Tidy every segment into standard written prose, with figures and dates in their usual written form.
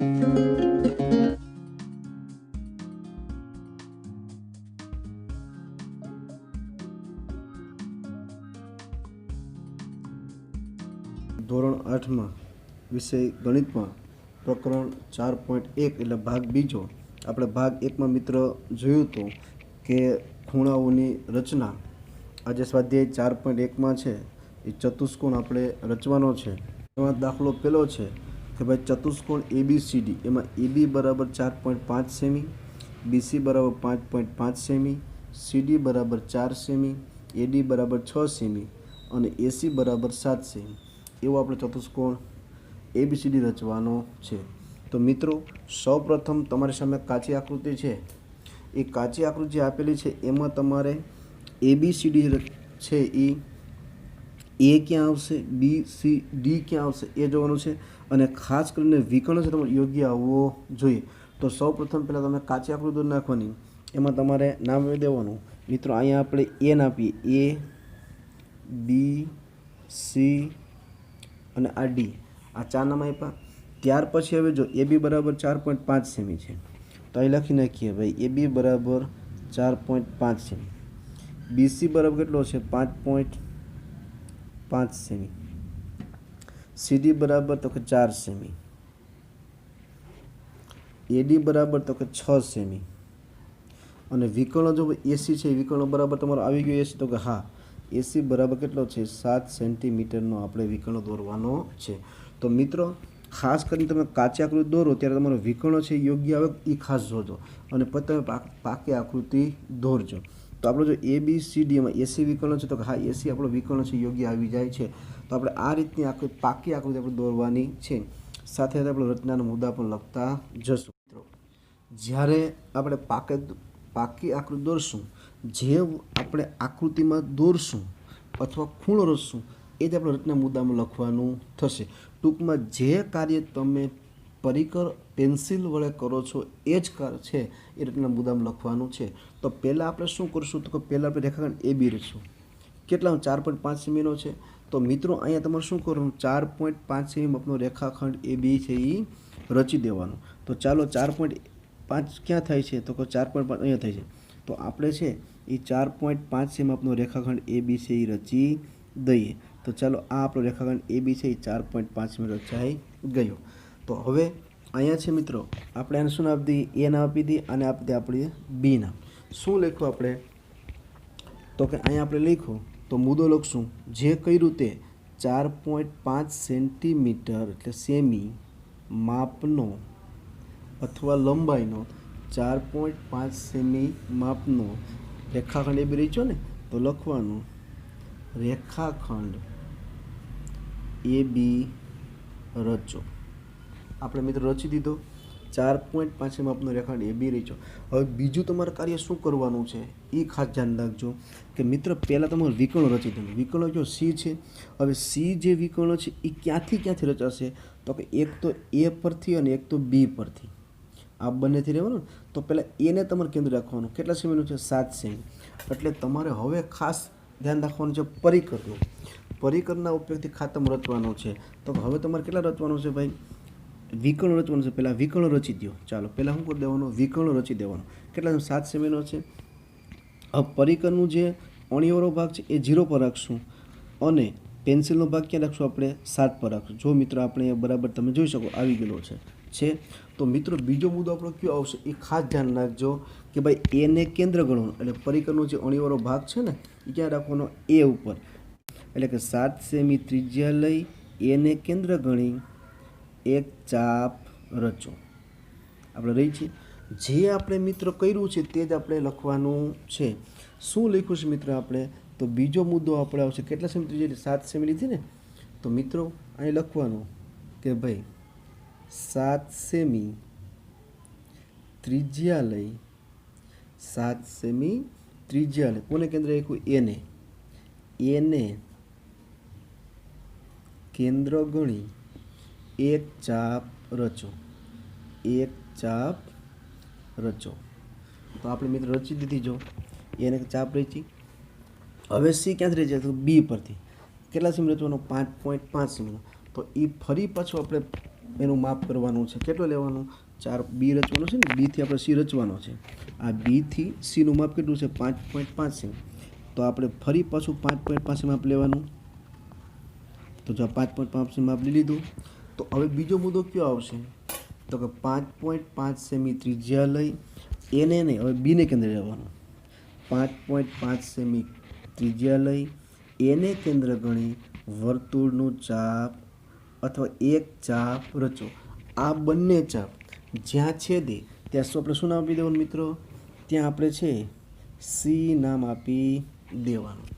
ધોરણ 8માં વિષય ગણિતમાં પ્રકરણ 4.1 એટલે ભાગ બીજો. આપણે ભાગ 1માં મિત્ર જોયું હતું કે ખૂણાઓની રચના. આજે સ્વાધ્યાય 4.1માં છે એ ચતુષ્કોણ આપણે રચવાનો છે. એમાં દાખલો પહેલો છે કે ભાઈ ચતુષ્કોણ ABCD, એમાં AB બરાબર 4.5 સેમી, BC બરાબર 5.5 સેમી, CD બરાબર 4 સેમી, AD બરાબર 6 સેમી અને AC બરાબર 7 સેમી એવો આપણે ચતુષ્કોણ ABCD રચવાનો છે. તો મિત્રો સૌપ્રથમ તમારી સામે કાચી આકૃતિ છે. એ કાચી આકૃતિ જે આપેલી છે એમાં તમારે ABCD છે એ A ક્યાં આવશે, B C D ક્યાં આવશે એ જોવાનું છે. અને ખાસ કરીને વિકર્ણ છે તમારે યોગ્ય આવવો જોઈએ. તો સૌપ્રથમ પહેલાં તમે કાચી આકૃતિ નાખવાની, એમાં તમારે નામ આપી દેવાનું. મિત્રો અહીંયા આપણે A નાખીએ, A B C અને આ D, આ 4 નામ આપ્યા. ત્યાર પછી હવે જો AB બરાબર 4.5 સેમી છે તો અહીં લખી નાખીએ ભાઈ AB બરાબર 4.5 સેમી, BC બરાબર કેટલો છે 5.5 સેમી, CD બરાબર તો કે 4 સેમી, AD બરાબર તો કે 6 સેમી અને વિકર્ણ જો AC છે વિકર્ણ બરાબર તમારો આવી ગયો AC તો કે હા AC બરાબર કેટલો છે 7 સેન્ટીમીટરનો આપણે વિકર્ણ દોરવાનો છે. તો મિત્રો ખાસ કરીને તમે કાચી આકૃતિ દોરો ત્યારે તમારો વિકર્ણ છે યોગ્ય આવે એ ખાસ જોજો અને પછી તમે પાકી આકૃતિ દોરજો. તો આપણો જો ABCD એમાં AC વિકર્ણ છે તો કે હા AC આપણો વિકર્ણ છે યોગ્ય આવી જાય છે. તો આપણે આ રીતની પાકી આકૃતિ આપણે દોરવાની છે. સાથે સાથે આપણે રચનાના મુદ્દા પણ લખતા જશું. મિત્રો જ્યારે આપણે પાકી આકૃતિ દોરશું, જે આપણે આકૃતિમાં દોરશું અથવા ખૂણો રચશું એ જ આપણે રચના મુદ્દામાં લખવાનું થશે. ટૂંકમાં જે કાર્ય તમે પરિકર પેન્સિલ વડે કરો છો એ જ કાર્ય છે એ રચના મુદ્દામાં લખવાનું છે. તો પહેલાં આપણે શું કરશું તો કે પહેલાં આપણે રેખાખંડ AB રચીશું. કેટલા 4.5 સેમીનો છે. તો મિત્રો અહીંયા તમારે શું કરવાનું 4.5 સેમી માપનો રેખાખંડ AB છે એ રચી દેવાનો. તો ચાલો 4.5 ક્યાં થાય છે તો કે 4.5 અહીંયા થાય છે. તો આપણે છે એ 4.5 સેમી માપનો રેખાખંડ AB છે એ રચી દઈએ. તો ચાલો આ આપણો રેખાખંડ AB છે એ 4.5 સેમી રચાઈ ગયો. તો હવે અહીંયા છે મિત્રો આપણે આને શું આપી દઈએ, A નામ આપી દઈએ અને આપી દઈએ આપણે B નામ. શું લખ્યું આપણે તો કે અહીંયા આપણે લખ્યું તો મુદ્દો લખશું જે કર્યું તે 4.5 સેન્ટીમીટર એટલે સેમી માપનો અથવા લંબાઈનો 4.5 સેમી માપનો રેખાખંડ AB રચ્યો ને તો લખવાનું રેખાખંડ AB રચો. આપણે મિત્રો રચી દીધો 4.5 સેમી માપનો રેખાખંડ AB રચ્યો. હવે બીજું તમારે કાર્ય શું કરવાનું છે એ ખાસ ધ્યાન રાખજો કે મિત્ર પહેલાં તમારે વિકર્ણ રચી દેવું. વિકર્ણ જો C છે. હવે C જે વિકર્ણ છે એ ક્યાંથી રચાશે તો કે એક તો A પરથી અને એક તો B પરથી, આ બંનેથી રહેવાનું. તો પહેલાં એને તમારે કેન્દ્ર રાખવાનું. કેટલા સેમીનું છે 7 સેમી. એટલે તમારે હવે ખાસ ધ્યાન રાખવાનું છે પરિકરનું. પરિકરના ઉપયોગથી ખાતમ રચવાનો છે. તો હવે તમારે કેટલા રચવાનું છે ભાઈ વિકર્ણ રચવાનું છે. પહેલાં વિકર્ણ રચી દો. ચાલો પહેલાં શું કરી દેવાનું વિકર્ણ રચી દેવાનું. કેટલા 7 સેમીનો છે. હવે પરિકરનું જે અણીવાળો ભાગ છે એ 0 પર રાખશું અને પેન્સિલનો ભાગ ક્યાં રાખશું આપણે 7 પર રાખશું. જો મિત્રો આપણે બરાબર તમે જોઈ શકો આવી ગયેલો છે. તો મિત્રો બીજો મુદ્દો આપણો કયો આવશે એ ખાસ ધ્યાન રાખજો કે ભાઈ એને કેન્દ્ર ગણવાનું. એટલે પરિકરનો જે અણીવાળો ભાગ છે ને એ ક્યાં રાખવાનો A ઉપર. એટલે કે 7 સેમી ત્રિજ્યા લઈ એને કેન્દ્ર ગણી એક ચાપ રચો. આપણે રહી છે જે આપણે મિત્ર કર્યું છે તે જ આપણે લખવાનું છે. શું લખ્યું છે મિત્ર આપણે તો બીજો મુદ્દો આપણે આવશે કેટલા સેમી ત્રિજ્યા 7 સેમી લીધી ને. તો મિત્રો અહીં લખવાનું કે ભાઈ 7 સેમી ત્રિજ્યા લઈ 7 સેમી ત્રિજ્યા લઈ કોને કેન્દ્ર રાખ્યું એને કેન્દ્ર ગણી એક ચાપ રચો. એક ચાપ રચો. તો આપણે મિત્ર રચી દીધી. જો એને ચાપ રચી. હવે C ક્યાંથી રચે તો B પરથી. કેટલા સેમી રચવાનો 5.5 સેમીનો. તો એ ફરી પાછું આપણે એનું માપ કરવાનું છે. કેટલું લેવાનું? 4 બી રચવાનું છે ને, બીથી આપણે સી રચવાનો છે. આ બીથી સીનું માપ કેટલું છે? 5.5 સેમી. તો આપણે ફરી પાછું 5.5 માપ લેવાનું. તો જો 5.5 માપ લઈ લીધું. તો હવે બીજો મુદ્દો કયો આવશે? તો કે 5.5 સેમી ત્રિજ્યા લઈ એને નહીં, હવે બીને કેન્દ્ર લેવાનું. 5.5 સેમી ત્રિજ્યા લઈ એને કેન્દ્ર ગણી વર્તુળનું ચાપ અથવા એક ચાપ રચો. આ બંને ચાપ જ્યાં છેદે ત્યાં આપણે શું નામ આપી દેવાનું મિત્રો? ત્યાં આપણે છે સી નામ આપી દેવાનું.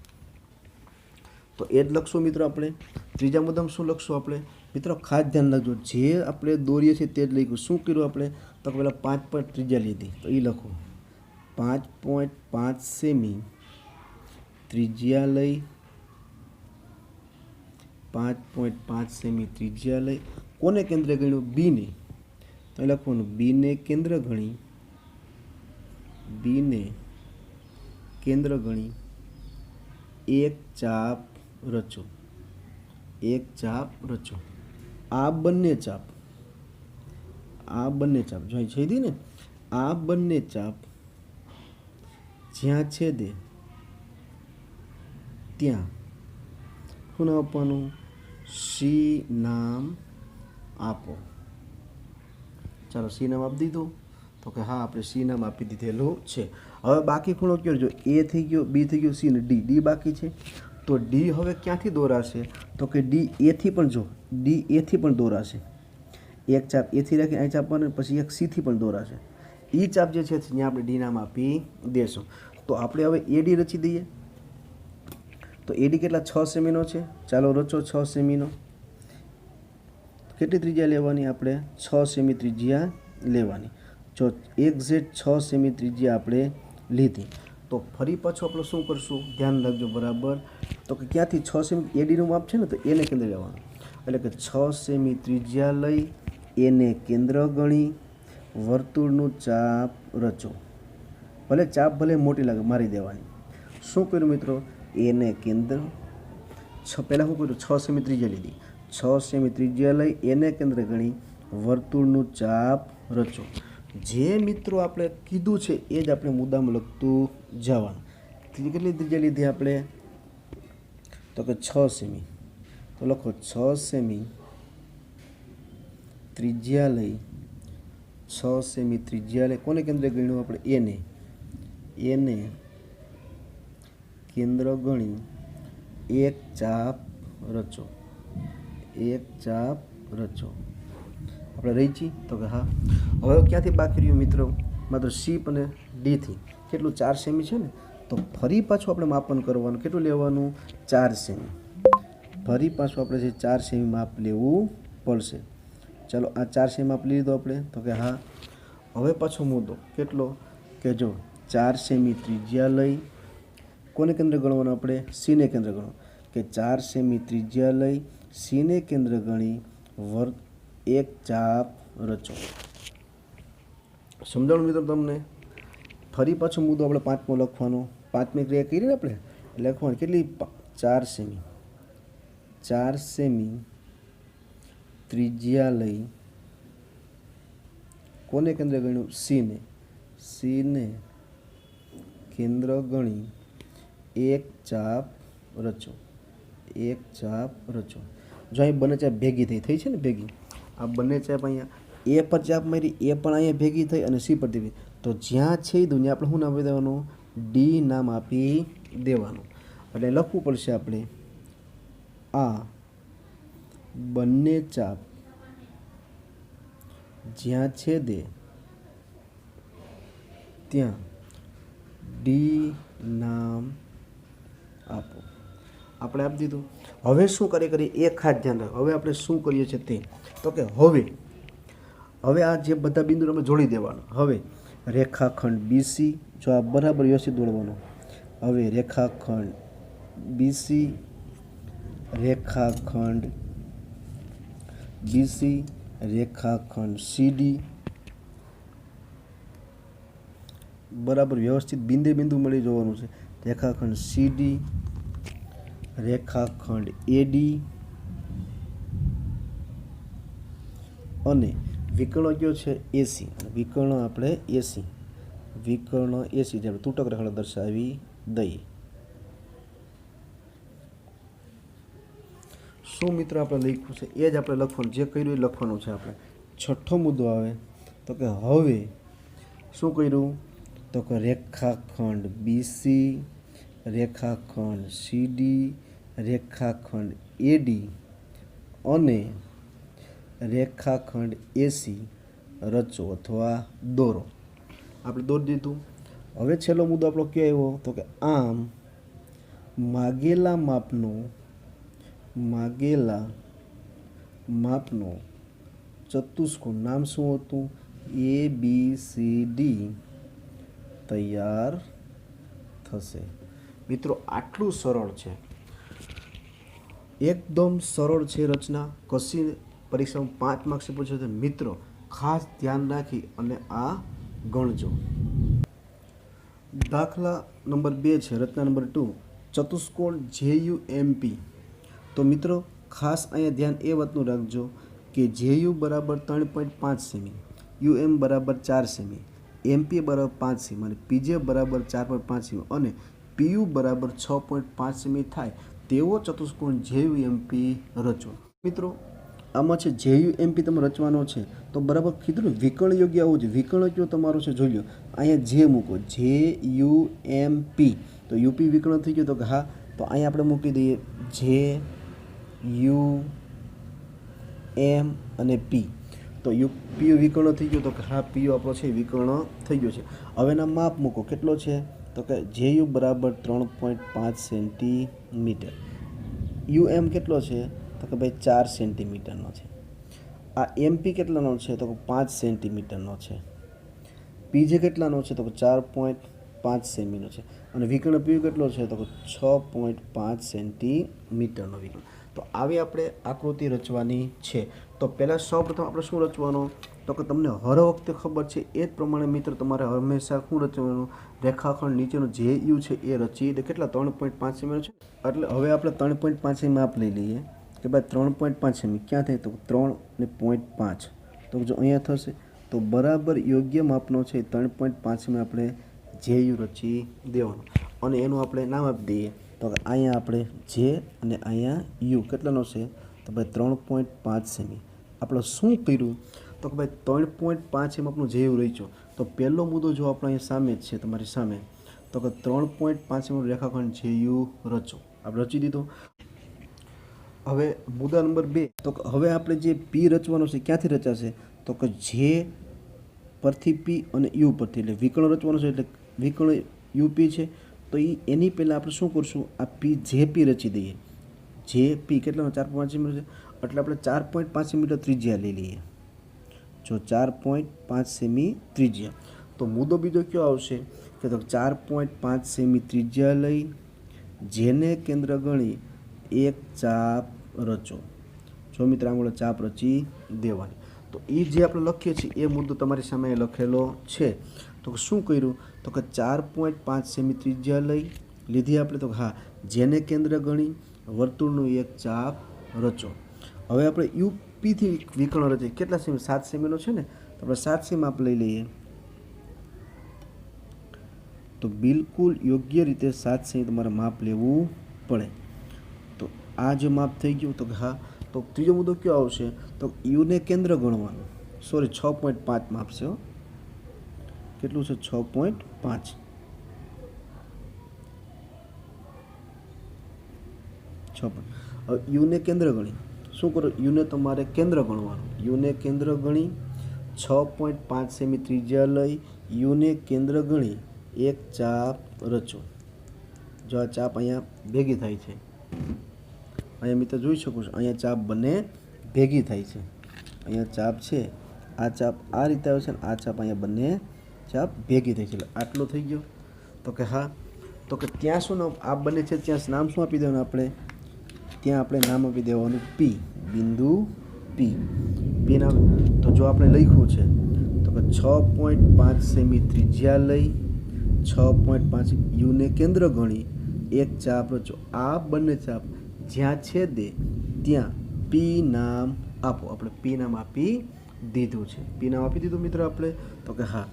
તો એ જ લખશું મિત્રો આપણે. ત્રીજા મુદ્દામાં શું લખશું આપણે મિત્રો? ખાસ ધ્યાન રાખજો, જે આપણે દોરીએ છીએ તે જ લખ્યું. શું કર્યું આપણે? તો પહેલાં 5 પર ત્રિજ્યા લીધી, તો એ લખો 5.5 સેમી ત્રિજ્યા લઈ 5.5 સેમી ત્રિજ્યા લઈ કોને કેન્દ્ર ગણ્યું? બીને. તો લખવાનું બીને કેન્દ્ર ગણી, બીને કેન્દ્ર ગણી એક ચાપ રચો, એક ચાપ રચો. આ બંને ચાપ જો અહીં છેદી ને, આ બંને ચાપ જ્યાં છેદે ત્યાં શું નામ આપવાનું? સી નામ આપો. ચાલો સી નામ આપી દીધું. તો કે હા, આપણે સી નામ આપી દીધેલું છે. હવે બાકી ખૂણો કયો? જો એ થઈ ગયો, બી થઈ ગયો, સી ને ડી. ડી બાકી છે. તો ડી હવે ક્યાંથી દોરાશે? તો કે ડી એથી પણ, જો ડી એથી પણ દોરાશે. એક ચાપ એથી રાખી અહીં ચાપવાનું, પછી એક સીથી પણ દોરાશે. એ ચાપ જે છે ત્યાં આપણે ડી નામ આપી દેશું. તો આપણે હવે એડી રચી દઈએ. તો એડી કેટલા? 6 સેમીનો છે. ચાલો રચો 6 સેમીનો. કેટલી ત્રિજ્યા લેવાની? આપણે 6 સેમી ત્રિજ્યા લેવાની. જો એક્ઝેક્ટ 6 સેમી ત્રિજ્યા આપણે લીધી. તો ફરી પાછું આપણે શું કરશું? ધ્યાન રાખજો બરાબર. તો કે ક્યાંથી 6 સેમી એડીનું માપ છે ને, તો એને કેન્દ્ર લેવાનું. એટલે કે 6 સેમી ત્રિજ્યા લઈ એને કેન્દ્ર ગણી વર્તુળનું ચાપ રચો. ભલે ચાપ ભલે મોટી લાગે, મારી દેવાની. શું કર્યું મિત્રો? એને કેન્દ્ર પહેલાં શું કર્યું? 6 સેમી ત્રિજ્યા લીધી. 6 સેમી ત્રિજ્યા લઈ એને કેન્દ્ર ગણી વર્તુળનું ચાપ રચો. જે મિત્રો આપણે કીધું છે એ જ આપણે મુદ્દામાં લખતું જવાનું. કેટલી ત્રિજ્યા લીધી આપણે? તો કે 6 સેમી. તો લખો 6 સેમી ત્રિજ્યા લઈ 6 સેમી ત્રિજ્યા લઈ કોને કેન્દ્ર ગણ્યું આપણે? એને. એને કેન્દ્ર ગણી એક ચાપ રચો, એક ચાપ રચો. આપણે રહી છીએ? તો કે હા. હવે ક્યાંથી બાકી રહ્યું મિત્રો? માત્ર સી અને ડીથી. કેટલું? 4 સેમી છે ને. તો ફરી પાછું આપણે માપન કરવાનું. કેટલું લેવાનું? 4 સેમી. ફરી પાછું આપણે જે 4 સેમી માપ લેવું પડશે. ચાલો આ 4 સેમી માપ લીધો આપણે. તો કે હા. હવે પાછો મુદ્દો કેટલો? કે જો 4 સેમી ત્રિજ્યા લઈ કોને કેન્દ્ર ગણવાનું આપણે? સીને કેન્દ્ર ગણો. કે 4 સેમી ત્રિજ્યા લઈ સીને કેન્દ્ર ગણી એક ચાપ રચો. સમજાણું મિત્રો તમને? ફરી પાછો મુદ્દો આપણે 5મો લખવાનો. 5મી ક્રિયા કરી ને આપણે લખવાની. કેટલી? 4 સેમી. 4 સેમી ત્રિજ્યા લઈ કોને કેન્દ્ર ગણ્યું? સીને. સીને કેન્દ્ર ગણી એક ચાપ રચો, એક ચાપ રચો. જો અહીં બંને ચાપ ભેગી થઈ છે ને, ભેગી. આ બંને ચાપ અહીંયા એ પર ચાપ મારી, એ પણ અહીંયા ભેગી થઈ અને સી પર દેવી. તો જ્યાં છે એ દુનિયા આપણે શું નામ આપી દેવાનું? ડી નામ આપી દેવાનું. એટલે લખવું પડશે આપણે આ બંને ચાપ જ્યાં છેદે ત્યાં ડી નામ આપો. આપણે આપી દીધું. હવે શું કરીએ? એક ખાસ ધ્યાન રાખો. હવે આપણે શું કરીએ છીએ તે તો કે હવે આ જે બધા બિંદુ આપણે જોડી દેવાનું. હવે રેખાખંડ બીસી, જો આ બરાબર વ્યવસ્થિત દોડવાનું. હવે રેખાખંડ બીસી, રેખાખંડ બીસી, રેખાખંડ સીડી બરાબર વ્યવસ્થિત બિંદુ મળી જવાનું છે. રેખાખંડ સીડી, રેખાખંડ એડી, અને વિકર્ણ કયો છે એસી, વિકર્ણ આપણે એસી, વિકર્ણ એસી જે આપણે તૂટક રેખાઓ દર્શાવી દઈએ. શું મિત્રો આપણે લખ્યું છે એ જ આપણે લખવાનું, જે કર્યું એ લખવાનું છે. આપણે છઠ્ઠો મુદ્દો આવે તો કે હવે શું કર્યું તો કે રેખાખંડ બીસી, રેખાખંડ સીડી, રેખાખંડ એડી અને રેખાખંડ એસી રચો અથવા દોરો. આપણે દોરી દીધું. હવે છેલ્લો મુદ્દો આપણો કયો આવ્યો તો કે આમ માગેલા માપનો ચતુષ્કોણ, નામ શું હતું ABCD તૈયાર થશે. મિત્રો આટલું સરળ છે, એકદમ સરળ છે રચના. કશી પરીક્ષામાં 5 માર્ક્સ પૂછે છે. મિત્રો ખાસ ધ્યાન રાખી અને આ ગણજો. દાખલા નંબર 2 છે, રચના નંબર 2, ચતુષ્કોણ JUMP. તો મિત્રો ખાસ અહીંયા ધ્યાન એ વાતનું રાખજો કે JU બરાબર 3.5 સેમી, UM બરાબર 4 સેમી, MP બરાબર 5 સેમી અને PJ બરાબર 4.5 સેમી અને PU બરાબર 6.5 સેમી થાય તેવો ચતુષ્કોણ JUMP રચો. મિત્રો આમાં છે JUMP તમે રચવાનો છે તો બરાબર કીધું ને વિકર્ણ યોગ્ય આવું છે. વિકર્ણ કયો તમારો છે જોઈ લો, અહીંયા જે મૂકો JUMP તો UP વિકર્ણ થઈ ગયો તો કે હા, તો અહીંયા આપણે મૂકી દઈએ JUM અને P તો PU વિકર્ણ થઈ ગયો તો કે હા, PU આપણો છે વિકર્ણ થઈ ગયો છે. હવે એના માપ મૂકો, કેટલો છે તો કે JU બરાબર 3.5 સેન્ટીમીટર, UM કેટલો છે તો કે ભાઈ 4 સેન્ટીમીટરનો છે, આ MP કેટલાનો છે તો કે 5 સેન્ટીમીટરનો છે, PJ કેટલાનો છે તો કે 4.5 સેમીનો છે અને વિકર્ણ PU કેટલો છે તો કે 6.5 સેન્ટીમીટરનો વિકર્ણ. તો આવી આપણે આકૃતિ રચવાની છે. તો પહેલાં સૌપ્રથમ આપણે શું રચવાનું તો કે તમને હર વખતે ખબર છે એ જ પ્રમાણે મિત્ર તમારે હંમેશા શું રચવાનું, રેખાખંડ નીચેનો જે યુ છે એ રચી એટલે કેટલા 3.5 સેમીનો છે. એટલે હવે આપણે 3.5 સેમી માપ લઈ લઈએ કે ભાઈ 3.5 સેમી ક્યાં થાય તો 3.5 તો જો અહીંયા થશે તો બરાબર યોગ્ય માપનો છે 3.5 સેમી આપણે જે યુ રચી દેવાનો અને એનું આપણે નામ આપી દઈએ તો અહીંયા આપણે જે અને અહીંયા યુ કેટલાનો છે તો ભાઈ 3.5 સેમી. આપણે શું કર્યું તો કે ભાઈ 3.5 સેમી આપણું જે યુ રચ્યો. તો પહેલો મુદ્દો જો આપણે અહીંયા સામે જ છે તમારી સામે તો કે 3.5 સેમી રેખાખંડ જે યુ રચો, આપણે રચી દીધો. હવે મુદ્દા નંબર 2 તો હવે આપણે જે પી રચવાનો છે ક્યાંથી રચાશે તો કે જે પરથી પી અને યુ પરથી, એટલે વિકર્ણ રચવાનો છે એટલે વિકર્ણ યુપી છે તો એની પહેલાં આપણે શું કરશું આ પી જે પી રચી દઈએ. જે પી કેટલાનો 4.5 સેમી છે એટલે આપણે 4.5 સેમી ત્રિજ્યા લઈ લઈએ. જો 4.5 સેમી ત્રિજ્યા તો મુદ્દો બીજો કયો આવશે કે તો 4.5 સેમી ત્રિજ્યા લઈ જેને કેન્દ્ર ગણી એક ચાપ રચો. જો મિત્ર આંગળો ચાપ રચી દેવાની. તો એ જે આપણે લખીએ છીએ એ મુદ્દો તમારી સામે લખેલો છે. તો શું કર્યું તો કે 4.5 સેમી ત્રિજ્યા લઈ લીધી આપણે તો હા, જેને કેન્દ્ર ગણી વર્તુળનું એક ચાપ રચો. હવે આપણે યુપીથી વિકર્ણ રચીએ, કેટલા સેમી 7 સેમીનો છે ને તો આપણે 7 સેમી માપ લઈ લઈએ. તો બિલકુલ યોગ્ય રીતે 7 સેમી તમારે માપ લેવું પડે. તો આ જે માપ થઈ ગયું તો હા, તો ત્રીજો મુદ્દો કયો આવશે તો યુને કેન્દ્ર ગણવાનું. સોરી 6.5 માપ છે, કેટલું છે 6.5. હવે યુને કેન્દ્ર ગણી શું કરો, યુને તમારે કેન્દ્ર ગણવાનું. યુને કેન્દ્ર ગણી 6.5 સેમી ત્રિજ્યા લઈ યુને કેન્દ્ર ગણી એક ચાપ રચો. જો આ ચાપ અહીંયા ભેગી થાય છે, અહીંયા મિત્ર જોઈ શકો છો અહીંયા ચાપ બંને ભેગી થાય છે. અહીંયા ચાપ છે, આ ચાપ આ રીતે આવે છે અને આ ચાપ અહીંયા બંને ચાપ ભેગી થઈ છે. એટલે આટલો થઈ ગયો તો કે હા, તો કે ત્યાં શું નામ આ બંને છે ત્યાં નામ શું આપી દેવાનું આપણે, ત્યાં આપણે નામ આપી દેવાનું પી, બિંદુ પી. પી નામ તો જો આપણે લખ્યું છે તો કે 6.5 સેમી ત્રિજ્યા લઈ 6.5 યુને કેન્દ્ર ગણી એક ચાપ રચો. આ બંને ચાપ જ્યાં છેદે ત્યાં પી નામ આપો. આપણે પી નામ આપી દીધું છે. પી નામ આપી દીધું મિત્રો આપણે, તો કે હા.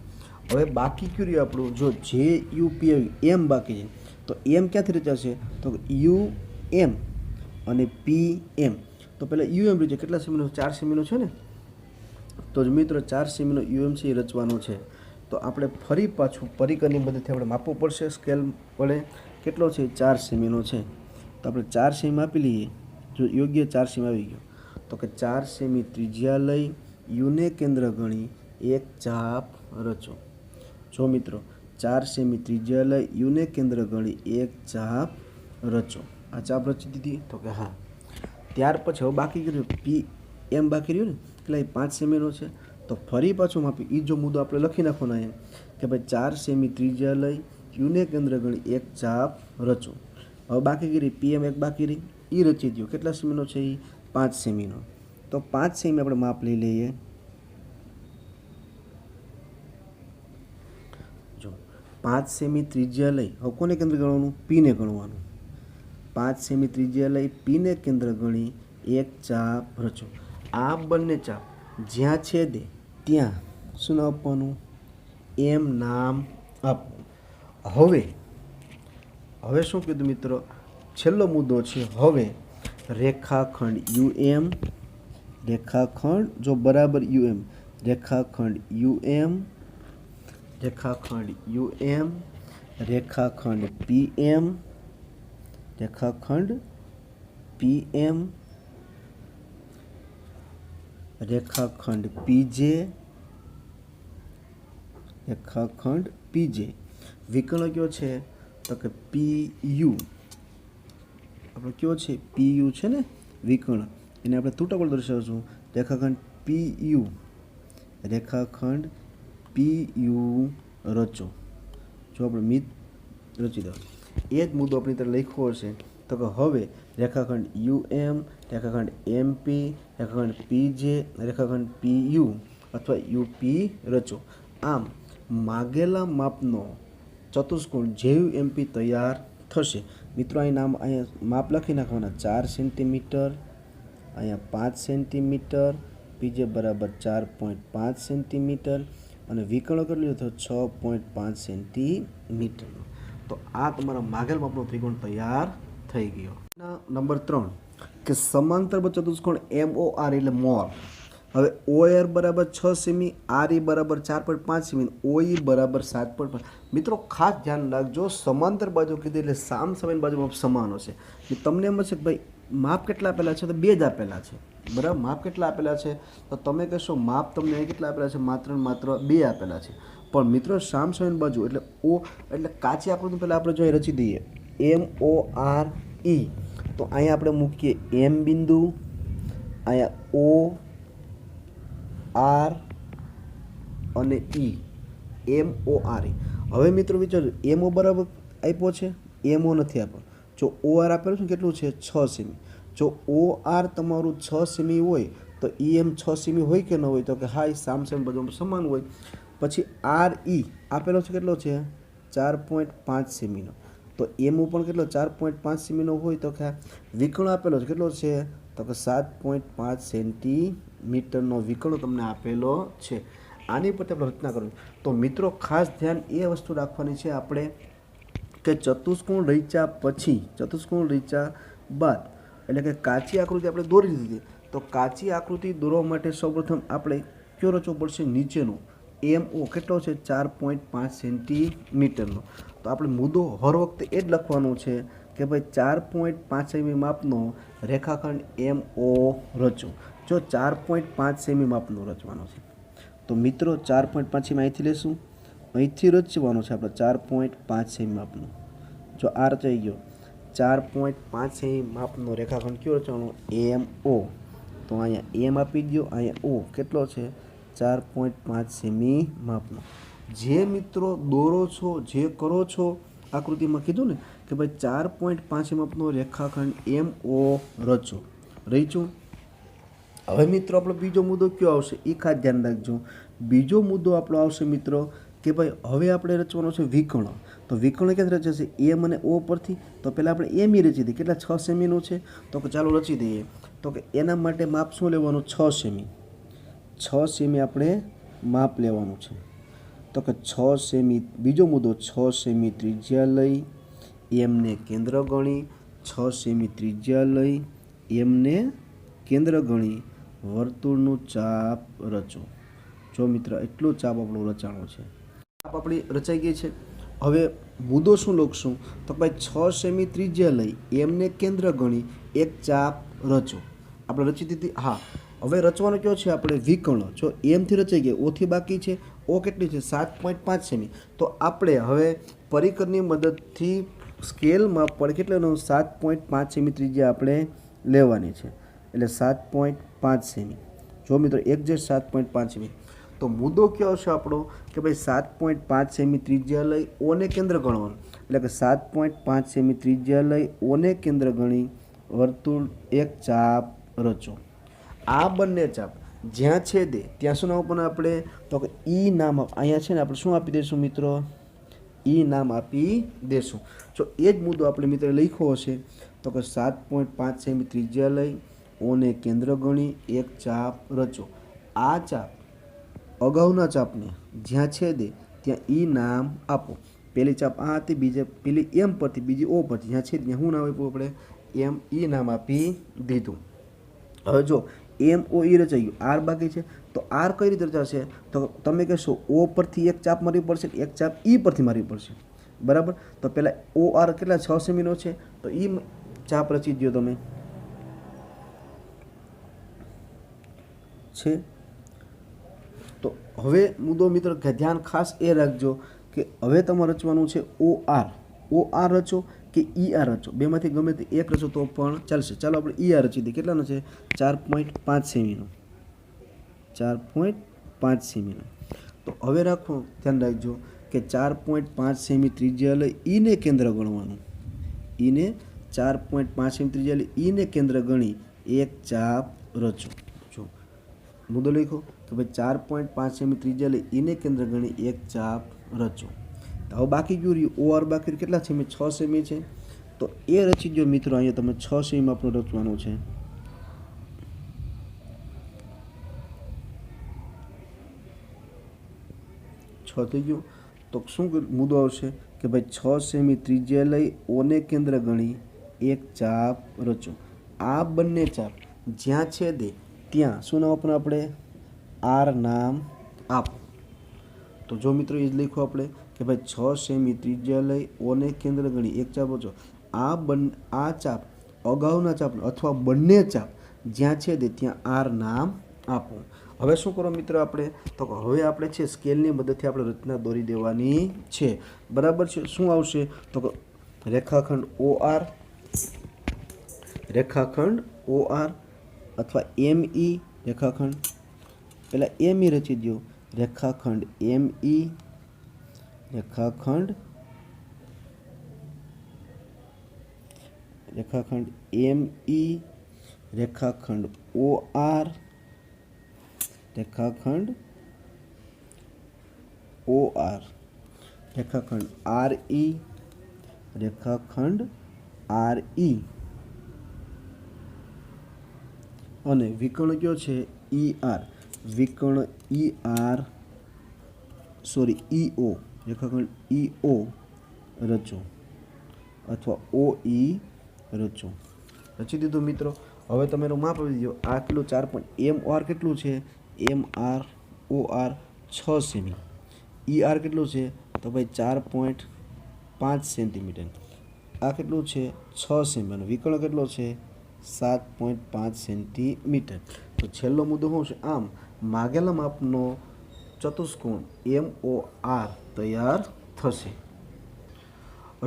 હવે બાકી કયું રહ્યું આપણું, જો જે યુ પી આવ્યું એમ બાકી છે, તો એમ ક્યાંથી રચાશે, તો યુ એમ અને પી એમ. તો પહેલાં યુ એમ રહ્યું છે, કેટલા સેમીનો, 4 સેમીનો છે ને, તો જ મિત્રો 4 સેમીનો યુ એમ છે એ રચવાનો છે. તો આપણે ફરી પાછું પરિકરની મદદથી આપણે માપવું પડશે સ્કેલ વડે, કેટલો છે 4 સેમીનો છે. તો આપણે 4 સેમી માપી લઈએ. જો યોગ્ય 4 સેમી આવી ગયો, તો કે 4 સેમી ત્રિજ્યા લઈ યુને કેન્દ્ર ગણી એક ચાપ રચો. જો મિત્રો 4 સેમી ત્રિજ્યા લઈ યુને કેન્દ્ર ગણી એક ચાપ રચો. આ ચાપ રચી દીધી, તો કે હા. ત્યાર પછી હવે બાકી કર્યું પી એમ બાકી રહ્યું ને, એટલે 5 સેમીનો છે. તો ફરી પાછું માપી એ જો મુદ્દો આપણે લખી નાખવાનો એમ કે ભાઈ 4 સેમી ત્રિજ્યા લઈ યુને કેન્દ્ર ગણી એક ચાપ રચો. હવે બાકી કરી પીએમ એક બાકી રહી, એ રચી દો. કેટલા સેમીનો છે એ, 5 સેમીનો. તો 5 સેમી આપણે માપ લઈ લઈએ. જો 5 સેમી ત્રિજ્યા લઈ, હવે કોને કેન્દ્ર ગણવાનું, પીને ગણવાનું. 5 સેમી ત્રિજ્યા લઈ પીને કેન્દ્ર ગણી એક ચાપ રચો. આ બંને ચાપ જ્યાં છેદે ત્યાં શું નામ આપવાનું, એમ નામ આપવું. હવે શું કીધું મિત્રો, છેલ્લો મુદ્દો છે. હવે રેખાખંડ યુ એમ, રેખાખંડ જો બરાબર યુ એમ, રેખાખંડ યુ એમ, રેખાખંડ યુ એમ, રેખાખંડ પી એમ, રેખાખંડ પી એમ, રેખાખંડ પીજે, રેખાખંડ પીજે. વિકર્ણ કયો છે, તો કે પી યુ. આપણે કયો છે, પી યુ છે ને વિકર્ણ, એને આપણે તૂટક દર્શાવશું. રેખાખંડ પી યુ, રેખાખંડ પી યુ રચો. જો આપણે મિત રચી દો, એ જ મુદ્દો આપણી તરફ લખ્યો હશે. તો કે હવે રેખાખંડ યુ એમ, રેખાખંડ એમ પી, રેખાખંડ પી જે, રેખાખંડ પી યુ અથવા યુપી રચો. આમ માગેલા માપનો ચતુષ્કોણ જેયુ એમપી તૈયાર થશે. મિત્રો અહીં નામ, અહીંયા માપ લખી નાખવાના. 4 સેન્ટીમીટર, અહીંયા 5 સેન્ટીમીટર, પીજે બરાબર 4.5 સેન્ટીમીટર અને વિકર્ણ કેટલું થયું, 6.5 સેન્ટીમીટરનો. તો આ તમારા માગેલ માપનો ત્રિકોણ તૈયાર થઈ ગયો. નંબર 3 કે સમાંતર ચતુષ્કોણ MOR એટલે મોર. હવે OR બરાબર 6 સેમી, RE બરાબર 4.5 સેમી, OE બરાબર 7.5. મિત્રો ખાસ ધ્યાન રાખજો, સમાંતર બાજુ કીધી એટલે સામ સામેની બાજુ માપ સમાન હશે. તમને એમ હશે કે ભાઈ માપ કેટલા આપેલા છે, તો 2 જ આપેલા છે, બરાબર. માપ કેટલા આપેલા છે, તો તમે કહેશો માપ તમને અહીં કેટલા આપેલા છે, માત્ર 2 આપેલા છે. પણ મિત્રો સામ સામેની બાજુ એટલે O એટલે કાચી આકૃતિ પહેલાં આપણે જો રચી દઈએ MORE. તો અહીંયા આપણે મૂકીએ M બિંદુ, અહીંયા O R અને MORE. હવે મિત્રો વિચારજો, MO બરાબર આપ્યો છે, MO નથી આપ્યો. જો OR આપેલું છે કેટલું છે, 6 સેમી. જો OR તમારું 6 સેમી હોય તો EM 6 સેમી હોય કે ન હોય, તો કે હા એ સામ બધું સમાન હોય. પછી RE આપેલો છે કેટલો છે, 4.5 સેમીનો. તો MO પણ કેટલો 4.5 સેમીનો હોય, તો કે વિકર્ણ આપેલો છે કેટલો છે, તો કે 7.5 સેન્ટીમીટરનો વિકર્ણ તમને આપેલો છે. આની પર આપણે રચના કરવી. તો મિત્રો ખાસ ધ્યાન એ વસ્તુ રાખવાની છે આપણે કે ચતુષ્કોણ રચ્યા પછી, ચતુષ્કોણ રચ્યા બાદ એટલે કે કાચી આકૃતિ આપણે દોરી દીધી. તો કાચી આકૃતિ દોરવા માટે સૌપ્રથમ આપણે કયો રચવો પડશે, નીચેનો MO કેટલો છે, 4.5 સેન્ટીમીટરનો. તો આપણે મુદ્દો હર વખતે એ જ લખવાનો છે કે ભાઈ 4.5 સેમી માપનો રેખાખંડ MO રચો. જો 4.5 સેમી માપનો રચવાનો છે, તો મિત્રો 4.5 સેમી અહીંથી લેશું, અહીંથી રચવાનો છે આપણે 4.5 સેમી માપનો. જો આ રચાઈ ગયો, 4.5 સેમી માપનો રેખાખંડ કયો રચવાનો, MO. તો અહીંયા M આપી દો, અહીંયા O કેટલો છે, 4.5 સેમી માપનો. જે મિત્રો દોરો છો, જે કરો છો, આકૃતિમાં કીધું ને કે ભાઈ 4.5 માપનો રેખાખંડ MO રચો. રહીશું. હવે મિત્રો આપણો બીજો મુદ્દો કયો આવશે એ ખાસ ધ્યાન રાખજો. બીજો મુદ્દો આપણો આવશે મિત્રો કે ભાઈ હવે આપણે રચવાનો છે વિકર્ણ. તો વિકર્ણ ક્યાંથી રચાશે, M અને O પરથી. તો પહેલાં આપણે M રચી દઈએ, કેટલા 6 સેમીનું છે, તો કે ચાલો રચી દઈએ. તો કે એના માટે માપ શું લેવાનું, 6 સેમી. 6 સેમી આપણે માપ લેવાનું છે. તો કે 6 સેમી, બીજો મુદ્દો 6 સેમી ત્રિજ્યા લઈ એમને કેન્દ્ર ગણી, 6 સેમી ત્રિજ્યા લઈ એમને કેન્દ્ર ગણી વર્તુળનું ચાપ રચો. જો મિત્ર એટલું ચાપ આપણું રચાણો છે. ચાપ આપણી રચાઈ ગઈ છે. હવે મુદ્દો શું લખશું? તો ભાઈ 6 સેમી ત્રિજ્યા લઈ એમને કેન્દ્ર ગણી એક ચાપ રચો. આપણે રચી દીધી. હા, હવે રચવાનો કયો છે આપણે? વિકર્ણ. જો એમથી રચાઈ ગઈ, ઓથી બાકી છે. ઓ કેટલી છે? 7.5 સેમી. તો આપણે હવે પરિકરની મદદથી સ્કેલમાં પણ કેટલાનું 7.5 સેમી ત્રિજ્યા આપણે લેવાની છે. એટલે 7.5 સેમી. જો મિત્રો એક્ઝેક્ટ 7.5 સેમી. તો મુદ્દો કયો છે આપણો? કે ભાઈ 7.5 સેમી ત્રિજ્યા લઈ ઓને કેન્દ્ર ગણવાનું. એટલે કે 7.5 સેમી ત્રિજ્યા લઈ ઓને કેન્દ્ર ગણી વર્તુળ એક ચાપ રચો. આ બંને ચાપ જ્યાં છેદે ત્યાં શું નામ આપવાનું આપણે? તો કે ઈ નામ. અહીંયા છે ને આપણે શું આપી દઈશું મિત્રો? ઈ નામ આપી દેશું. જો એ જ મુદ્દો આપણે મિત્રો લખ્યો હશે તો કે 7.5 સેમી ત્રિજ્યા લઈ ઓને કેન્દ્ર ગણી એક ચાપ રચો. આ ચાપ અગાઉના ચાપને જ્યાં છેદે ત્યાં ઈ નામ આપો. પહેલી ચાપ આ હતી, બીજી પેલી એમ પરથી, બીજી ઓ પરથી, જ્યાં છેદ ત્યાં શું નામ આપ્યું આપણે? એમ ઈ નામ આપી દીધું. હવે જો એમ ઓ ઈ રચાઈ ગયું, આર બાકી છે. તો આર કઈ રીતે રચાશે? તો તમે કહેશો ઓ પરથી એક ચાપ મારવી પડશે, એક ચાપ ઈ પરથી મારવી પડશે. બરાબર. તો પહેલાં ઓ આર કેટલા 6 સેમીનો છે, તો ઈ ચાપ રચી દો તમે છે. તો હવે મુદ્દો મિત્રો ધ્યાન ખાસ એ રાખજો કે હવે તમારે રચવાનું છે ઓ આર. ઓ આર રચો કે ઈ આર રચો, બેમાંથી ગમે તે એક રચો તો પણ ચાલશે. ચાલો આપણે ઈ આર રચી દઈએ. કેટલાનો છે? 4.5 સેમીનો. 4.5 સેમીનો. તો હવે રાખો, ધ્યાન રાખજો કે 4.5 સેમી ત્રિજ્યા લઈ ઈને કેન્દ્ર ગણવાનું. ઈને 4.5 સેમી ત્રિજ્યા લઈ ઈને કેન્દ્ર ગણી એક ચાપ રચો. જો મુદ્દો લખો કે ભાઈ 4.5 સેમી ત્રિજ્યા લઈ ઈને કેન્દ્ર ગણી એક ચાપ રચો. હવે બાકી ગયું રહ્યું ઓ આર બાકી કેટલા સેમી? 6 સેમી છે. તો એ રચી ગયો મિત્રો. અહીંયા તમે 6 સેમીમાં આપણું રચવાનું છે. થઈ ગયું. તો શું મુદ્દો આવશે કે ભાઈ 6 સેમી ત્રિજ્યા લઈ ઓને કેન્દ્ર ગણી એક ચાપ રચો. આ બંને ચાપ જ્યાં છેદે ત્યાં શું નામ આપવાનું આપણે? આર નામ આપો. તો જો મિત્રો એ જ લખ્યું આપણે કે ભાઈ 6 સેમી ત્રિજ્યા લઈ ઓને કેન્દ્ર ગણી એક ચાપ રચો. આ ચાપ અગાઉના ચાપ અથવા બંને ચાપ જ્યાં છેદે ત્યાં આર નામ આપો. હવે શું કરો મિત્રો આપણે? તો હવે આપણે છે સ્કેલની મદદથી આપણે રચના દોરી દેવાની છે. બરાબર છે. શું આવશે? તો રેખાખંડ ઓ આર, રેખાખંડ ઓ આર અથવા એમ ઈ રેખાખંડ. પહેલાં એમ ઈ રચી દો. રેખાખંડ એમ ઈ, રેખાખંડ એમ ઈ, રેખાખંડ ઓ આર, રેખાખંડ ઓ આર, રેખાખંડ આર ઈ, રેખાખંડ આર ઈ અને વિકર્ણ કયો છે? E R. વિકર્ણ ઈ આર ઈ ઓ, રેખાખંડ ઈ ઓ રચો અથવા ઓ ઈ રચો. રચી દીધું મિત્રો. હવે તમે એનું માપ આપી દીધો. આ કેટલું? 4. એમ આર કેટલું છે? એમ આર ઓ આર 6 સેમી. ઈ આર કેટલું છે? તો ભાઈ 4.5 સેન્ટીમીટર. આ કેટલું છે? 6 સેમી. અને વિકર્ણ કેટલો છે? 7.5 સેન્ટીમીટર. તો છેલ્લો મુદ્દો શું છે? આમ માગેલા માપનો ચતુષ્કોણ એમ ઓ આર તૈયાર થશે.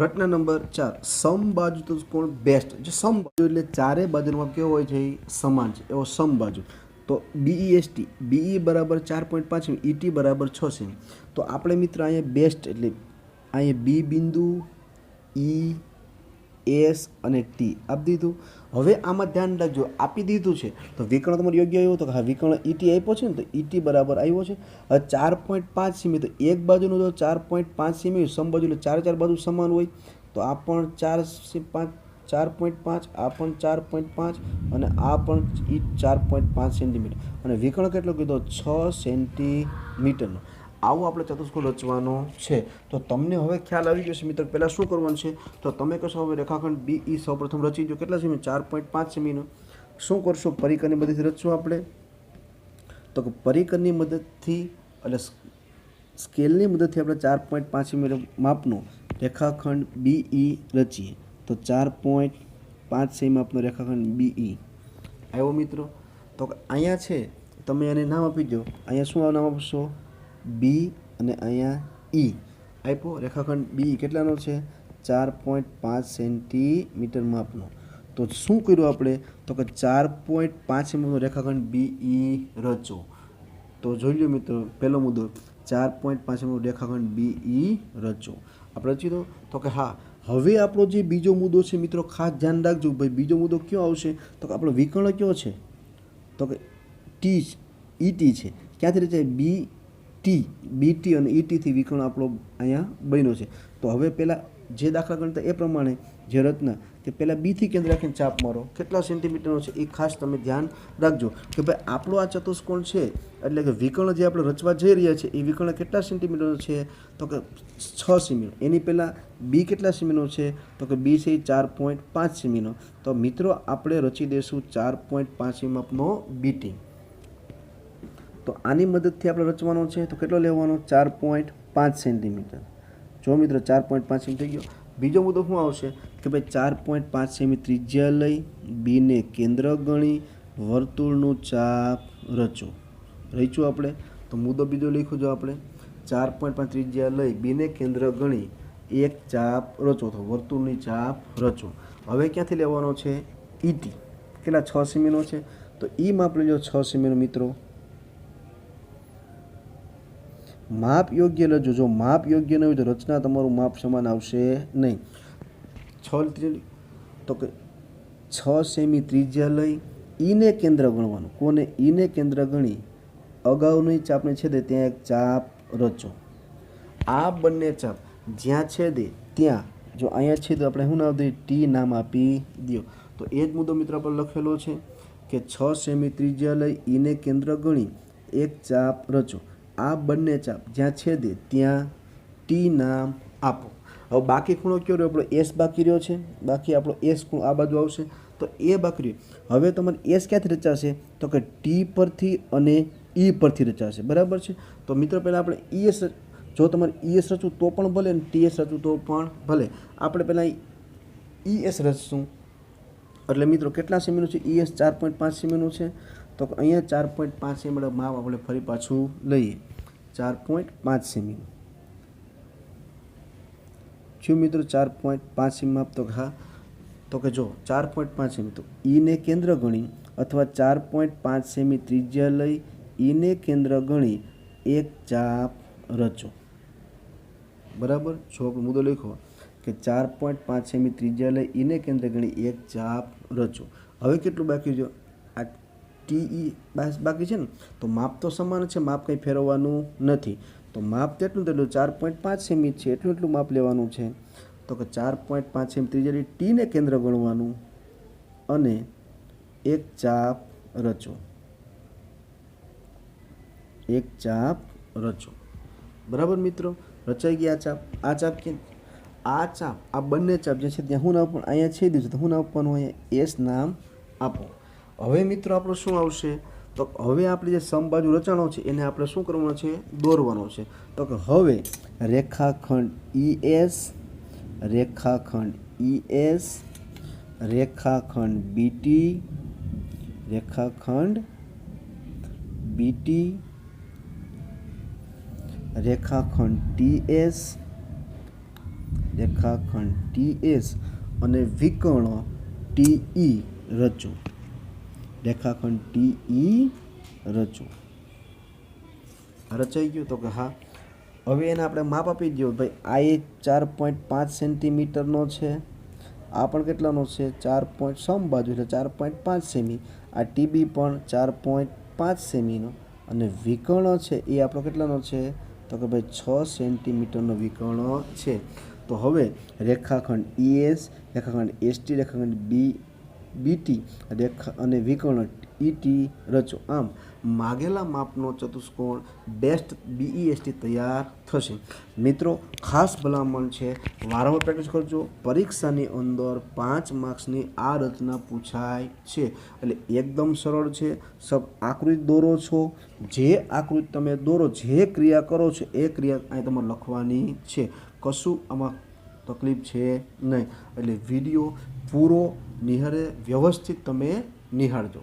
રચના નંબર 4. સમબાજુ ચતુષ્કોણ બેસ્ટ. જો સમબાજુ એટલે ચારે બાજુનો માપ કેવો હોય છે? સમાન છે. એવો સમબાજુ. તો BEST, BE બરાબર 4.5 સેમી, ET બરાબર 6 સેમી. તો આપણે મિત્રો અહીંયા બેસ્ટ એટલે અહીંયા બી બિંદુ, E, S અને T આપી દીધું. હવે આમાં ધ્યાન રાખજો, આપી દીધું છે તો વિકર્ણ તમારું યોગ્ય આવ્યું તો હા વિકર્ણ ET આપ્યો છે ને, તો ET બરાબર આવ્યો છે. હવે 4.5 સેમી, તો એક બાજુનું તો 4.5 સેમી સમબાજુ એટલે ચાર બાજુ સમાન હોય, તો આ પણ 4.5, આ પણ 4.5 અને આ પણ એ 4.5 સેન્ટીમીટર અને વિકર્ણ કેટલો કીધો 6 સેન્ટીમીટરનો. આવો આપણે ચતુષ્કોણ રચવાનો છે. તો તમને હવે ખ્યાલ આવી ગયો છે મિત્રો. પહેલાં શું કરવાનું છે તો તમે કહેશો હવે રેખાખંડ BE સૌપ્રથમ રચી દો. કેટલા સેમી? 4.5 સેમીનો. શું કરશો? પરિકરની મદદથી રચશું આપણે. તો કે પરિકરની મદદથી એટલે સ્કેલની મદદથી આપણે 4.5 સેમી માપનો રેખાખંડ BE રચીએ. તો 4.5 સેમી માપનો રેખાખંડ BE આવ્યો મિત્રો. તો અહીંયા છે તમે એને નામ આપી દો. અહીંયા શું નામ આપશો? B અને અહીંયા E આપ્યો. રેખાખંડ BE કેટલાનો છે? 4.5 સેન્ટીમીટર માપનો. તો શું કર્યું આપણે? તો કે 4.5 સેમીનો રેખાખંડ BE રચો. તો જોઈ લો મિત્રો, પહેલો મુદ્દો 4.5 સેમીનો રેખાખંડ BE રચો. આપણે રચી દો. તો કે હા, હવે આપણો જે બીજો મુદ્દો છે મિત્રો, ખાસ ધ્યાન રાખજો ભાઈ. બીજો મુદ્દો કયો આવશે? તો કે આપણો વિકર્ણ કયો છે? તો કે ET છે. ક્યાંથી રચાય? BT અને ETથી વિકર્ણ આપણો અહીંયા બન્યો છે. તો હવે પહેલાં જે દાખલા ગણતા એ પ્રમાણે જે રચના કે પહેલાં બીથી કેન્દ્ર રાખીને ચાપ મારો. કેટલા સેન્ટીમીટરનો છે એ ખાસ તમે ધ્યાન રાખજો કે ભાઈ આપણો આ ચતુષ્કોણ છે એટલે કે વિકર્ણ જે આપણે રચવા જઈ રહ્યા છે એ વિકર્ણ કેટલા સેન્ટીમીટરનો છે? તો કે 6 સેમીનો. એની પહેલાં B કેટલા સેમીનો છે? તો કે B છે 4.5 સેમીનો. તો મિત્રો આપણે રચી દઈશું 4.5 સેમી માપનો BT. તો આની મદદથી આપણે રચવાનો છે. તો કેટલો લેવાનો? 4.5 સેન્ટીમીટર. જો મિત્રો 4.5 સેમી થઈ ગયો. બીજો મુદ્દો શું આવશે કે ભાઈ 4.5 સેમી ત્રિજ્યા લઈ બીને કેન્દ્ર ગણી વર્તુળનું ચાપ રચો. રચ્યું આપણે. તો મુદ્દો બીજો લખ્યો જો આપણે 4.5 ત્રિજ્યા લઈ બીને કેન્દ્ર ગણી એક ચાપ રચો. તો વર્તુળની ચાપ રચો. હવે ક્યાંથી લેવાનો છે? ET કેટલા? 6 સેમીનો છે. તો E માપ લેજો 6 સેમીનો મિત્રો. માપ યોગ્ય લેજો. જો માપ યોગ્ય ન હોય તો રચના તમારું માપ સમાન આવશે નહીં. 6 તો કે 6 સેમી ત્રિજ્યા લઈ ઈને કેન્દ્ર ગણવાનું. કોને? ઈને કેન્દ્ર ગણી અગાઉની ચાપને છેદે ત્યાં એક ચાપ રચો. આ બંને ચાપ જ્યાં છેદે ત્યાં જો અહીંયા છેદ આપણે શું નામ દઈએ? T નામ આપી દો. તો એ જ મુદ્દો મિત્રો આપણે લખેલો છે કે 6 સેમી ત્રિજ્યા લઈ ઈને કેન્દ્ર ગણી એક ચાપ રચો. આ બંને ચાપ જ્યાં છેદે ત્યાં T નામ આપો. હવે બાકી ખૂણો કયો રહ્યો? આપણો S બાકી રહ્યો છે. બાકી આપણો S ખૂણો આ બાજુ આવશે. તો એ બાકી રહ્યો. હવે તમારે S ક્યાંથી રચાશે? તો કે T પરથી અને E પરથી રચાશે. બરાબર છે. તો મિત્રો પહેલાં આપણે ES, જો તમારે ES રચવું તો પણ ભલે ને TS રચવું તો પણ ભલે. આપણે પહેલાં ES રચશું. એટલે મિત્રો કેટલા સેમીનું છે? ES 4.5 સેમીનું છે. તો અહીંયા 4.5 સેમી માપ આપણે ફરી પાછું લઈએ. 4.5 સેમી શું મિત્રો? 4.5 સેમી માપ. તો હા, તો કે જો 4.5 સેમી તો ઈને કેન્દ્ર ગણી અથવા 4.5 સેમી ત્રિજ્યા લઈ ઈને કેન્દ્ર ગણી એક ચાપ રચો. બરાબર. જો આપણે મુદ્દો લખો કે 4.5 સેમી ત્રિજ્યા લઈ ઈને કેન્દ્ર ગણી એક ચાપ રચો. હવે કેટલું બાકી જો? આ TE બાકી છે ને. તો માપ તો સમાન છે. માપ કંઈ ફેરવવાનું નથી. તો માપ તેટલું 4.5 સેમી છે. એટલું માપ લેવાનું છે. તો કે 4.5 સેમી ત્રિજ્યા લઈ Tને કેન્દ્ર ગણવાનું અને એક ચાપ રચો. એક ચાપ રચો. બરાબર મિત્રો. રચાઈ ગઈ આ ચાપ. આ ચાપ કે આ ચાપ આ બંને ચાપ જે છે ત્યાં શું નામ પણ અહીંયા છે દીધું. તો શું નામ આપવાનું? અહીંયા S નામ આપો. હવે મિત્રો આપણું શું આવશે? તો હવે આપણે જે સમબાજુ રચાણો છે એને આપણે શું કરવાનો છે? દોરવાનો છે. તો કે હવે રેખાખંડ ES, રેખાખંડ ES, રેખાખંડ BT, રેખાખંડ BT, રેખાખંડ TS, રેખાખંડ TS અને વિકર્ણ TE રચો. રેખાખંડ TE રચો. રચાઈ ગયું? તો કે હા. હવે એને આપણે માપ આપી દો ભાઈ. આ એક 4.5 સેન્ટીમીટરનો છે. આ પણ કેટલાનો છે? 4. સમબાજુ એટલે 4.5 સેમી. આ TB પણ 4.5 સેમીનો અને વિકર્ણ છે એ આપણો કેટલાનો છે? તો કે ભાઈ 6 સેન્ટીમીટરનો વિકર્ણ છે. તો હવે રેખાખંડ ES, રેખાખંડ ST, રેખાખંડ બીટી રેખા અને વિકર્ણ ઈટી રચો. આમ માગેલા માપનો ચતુષ્કોણ બેસ્ટ BEST તૈયાર થશે. મિત્રો ખાસ ભલામણ છે, વારંવાર પ્રેક્ટિસ કરજો. પરીક્ષાની અંદર 5 માર્ક્સની આ રચના પૂછાય છે એટલે એકદમ સરળ છે. સબ આકૃતિ દોરો છો, જે આકૃતિ તમે દોરો, જે ક્રિયા કરો છો એ ક્રિયા અહીં તમારે લખવાની છે. કશું આમાં તકલીફ છે નહીં. એટલે વિડીયો પૂરો નિહાળે વ્યવસ્થિત તમે નિહાળજો.